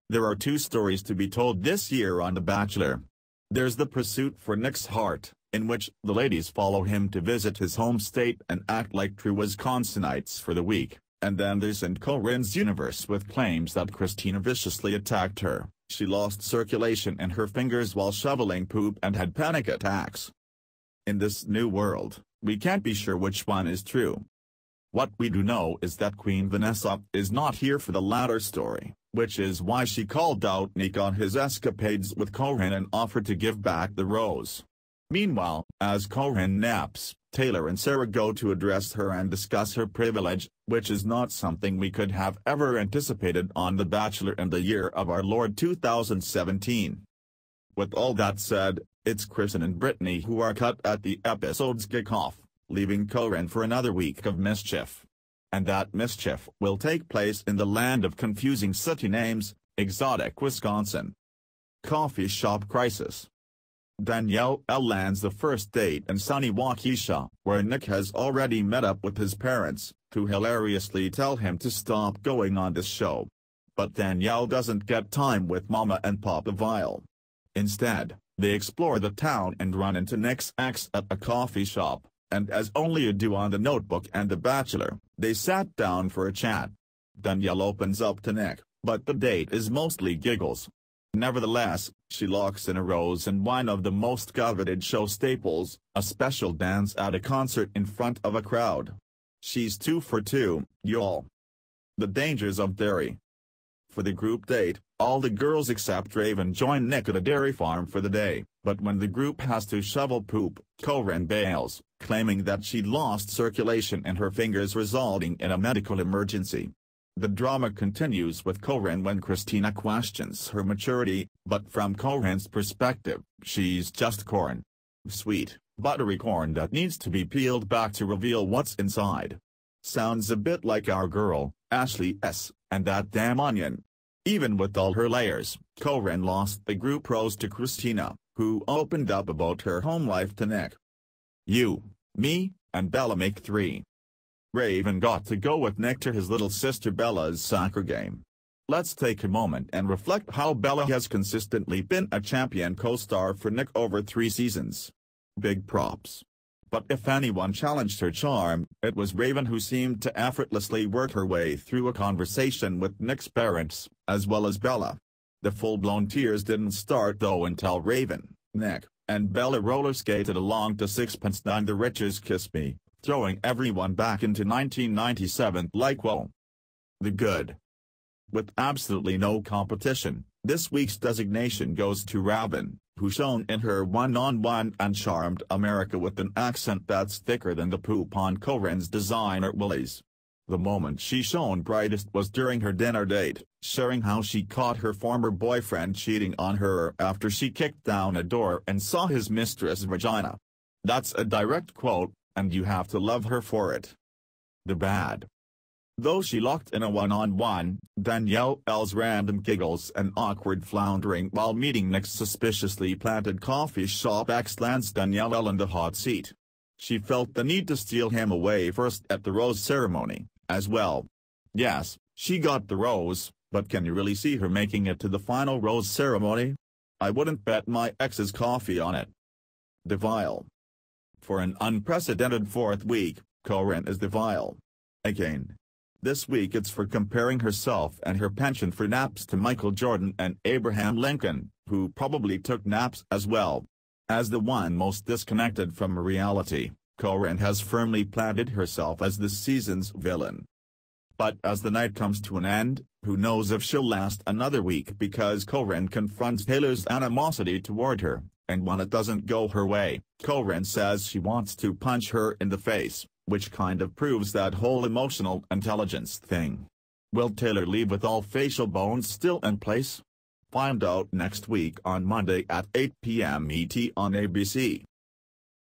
There are two stories to be told this year on The Bachelor. There's the pursuit for Nick's heart, in which the ladies follow him to visit his home state and act like true Wisconsinites for the week, and then there's in Corrine's universe with claims that Kristina viciously attacked her, she lost circulation in her fingers while shoveling poop and had panic attacks. In this new world, we can't be sure which one is true. What we do know is that Queen Vanessa is not here for the latter story, which is why she called out Nick on his escapades with Corrine and offered to give back the rose. Meanwhile, as Corrine naps, Taylor and Sarah go to address her and discuss her privilege, which is not something we could have ever anticipated on The Bachelor in the year of our Lord 2017. With all that said, it's Kristina and Brittany who are cut at the episode's kickoff, leaving Corrine for another week of mischief. And that mischief will take place in the land of confusing city names, exotic Wisconsin. Coffee shop crisis. Danielle lands the first date in sunny Waukesha, where Nick has already met up with his parents, who hilariously tell him to stop going on this show. But Danielle doesn't get time with Mama and Papa Vile. Instead, they explore the town and run into Nick's ex at a coffee shop, and as only you do on The Notebook and The Bachelor, they sat down for a chat. Danielle opens up to Nick, but the date is mostly giggles. Nevertheless, she locks in a rose and one of the most coveted show staples, a special dance at a concert in front of a crowd. She's 2 for 2, y'all. The dangers of dairy. For the group date, all the girls except Raven join Nick at a dairy farm for the day, but when the group has to shovel poop, Corrine bails, claiming that she'd lost circulation in her fingers resulting in a medical emergency. The drama continues with Corrine when Kristina questions her maturity, but from Corrine's perspective, she's just corn. Sweet, buttery corn that needs to be peeled back to reveal what's inside. Sounds a bit like our girl, Ashley S., and that damn onion. Even with all her layers, Corrine lost the group rose to Kristina, who opened up about her home life to Nick. You, me, and Bella make 3. Raven got to go with Nick to his little sister Bella's soccer game. Let's take a moment and reflect how Bella has consistently been a champion co-star for Nick over 3 seasons. Big props. But if anyone challenged her charm, it was Raven, who seemed to effortlessly work her way through a conversation with Nick's parents, as well as Bella. The full-blown tears didn't start though until Raven, Nick, and Bella roller skated along to Sixpence None the Riches Kiss Me, throwing everyone back into 1997 like whoa. The good. With absolutely no competition, this week's designation goes to Raven, who shone in her one-on-one and charmed America with an accent that's thicker than the poop on Corrine's designer Woolies. The moment she shone brightest was during her dinner date, sharing how she caught her former boyfriend cheating on her after she kicked down a door and saw his mistress' vagina. That's a direct quote, and you have to love her for it. The bad. Though she locked in a one-on-one, Danielle's random giggles and awkward floundering while meeting Nick's suspiciously planted coffee shop ex lands Danielle in the hot seat. She felt the need to steal him away first at the rose ceremony, as well. Yes, she got the rose, but can you really see her making it to the final rose ceremony? I wouldn't bet my ex's coffee on it. The Vile. For an unprecedented 4th week, Corrine is the Vile. Again. This week it's for comparing herself and her penchant for naps to Michael Jordan and Abraham Lincoln, who probably took naps as well. As the one most disconnected from reality, Corrine has firmly planted herself as this season's villain. But as the night comes to an end, who knows if she'll last another week, because Corrine confronts Taylor's animosity toward her, and when it doesn't go her way, Corrine says she wants to punch her in the face, which kind of proves that whole emotional intelligence thing. Will Taylor leave with all facial bones still in place? Find out next week on Monday at 8 p.m. ET on ABC.